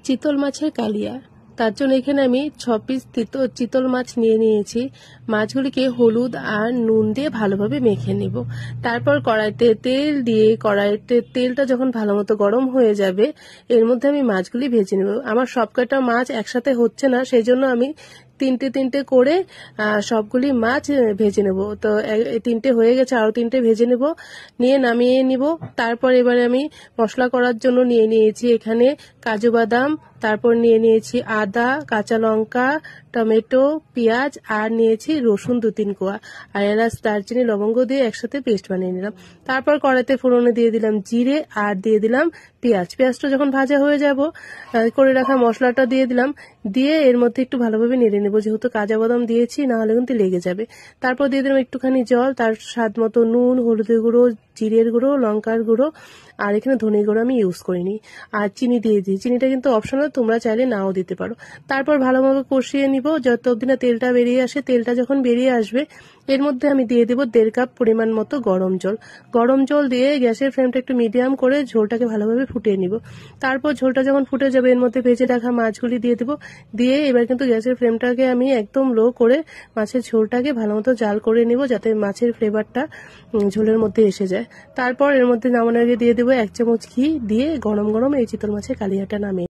চিতল মাছের কালিয়া। তার জন্য এখানে আমি 6 পিস চিতল মাছ নিয়ে নিয়েছি। মাছগুলিকে হলুদ আর নুন দিয়ে ভালোভাবে মেখে নেব। তারপর কড়াইতে তেল দিয়ে কড়াইতে তেলটা যখন ভালো মতো গরম হয়ে যাবে এর মধ্যে আমি মাছগুলি ভেজে নেব। আমার সবকটা মাছ একসাথে হচ্ছে না, সেই জন্য আমি তিনটে তিনটে করে সবগুলি মাছ ভেজে নেব। তো 3টে হয়ে গেছে, আরো 3টে ভেজে নেব, নিয়ে নামিয়ে নিব। তারপর এবারে আমি মশলা করার জন্য নিয়ে নিয়েছি এখানে কাজু বাদাম, তারপর নিয়ে নিয়েছি আদা, কাঁচা লঙ্কা, টমেটো, পেঁয়াজ আর নিয়েছি রসুন 2-3 কোয়া, আর এলাচ, দারচিনি, লবঙ্গ দিয়ে একসাথে পেস্ট বানিয়ে নিলাম। তারপর কড়াইতে ফোড়নে দিয়ে দিলাম জিরে আর দিয়ে দিলাম পেঁয়াজটা যখন ভাজা হয়ে যাব করে রাখা মশলাটা দিয়ে দিলাম, দিয়ে এর মধ্যে একটু ভালোভাবে নেড়ে নেবো, যেহেতু কাজু বাদাম দিয়েছি, না হলে কিন্তু লেগে যাবে। তারপর দিয়ে দিলাম একটুখানি জল, তার স্বাদ মতো নুন, হলুদের গুঁড়ো, জিরের গুঁড়ো, লঙ্কার গুঁড়ো, আর এখানে ধনে গুঁড়ো আমি ইউজ করিনি, আর চিনি দিয়ে দিই। চিনিটা কিন্তু অপশনাল, তোমরা চাইলে নাও দিতে পারো। তারপর ভালোভাবে কষিয়ে নিব যত অবধি না তেলটা বেরিয়ে আসে। তেলটা যখন বেরিয়ে আসবে এর মধ্যে আমি দিয়ে দেবো 1.5 কাপ পরিমাণ মতো গরম জল দিয়ে গ্যাসের ফ্লেমটা একটু মিডিয়াম করে ঝোলটাকে ভালোভাবে ফুটিয়ে নিব। তারপর ঝোলটা যখন ফুটে যাবে এর মধ্যে ভেজে রাখা মাছগুলি দিয়ে দেবো। দিয়ে এবার কিন্তু গ্যাসের ফ্লেমটাকে আমি একদম লো করে মাছের ঝোলটাকে ভালো মতো জাল করে নিব, যাতে মাছের ফ্লেভারটা ঝোলের মধ্যে এসে যায়। তারপর এর মধ্যে নামানোর আগে দিয়ে দেবো 1 চামচ ঘি, দিয়ে গরম গরম এই চিতল মাছের কালিয়াটা নামিয়ে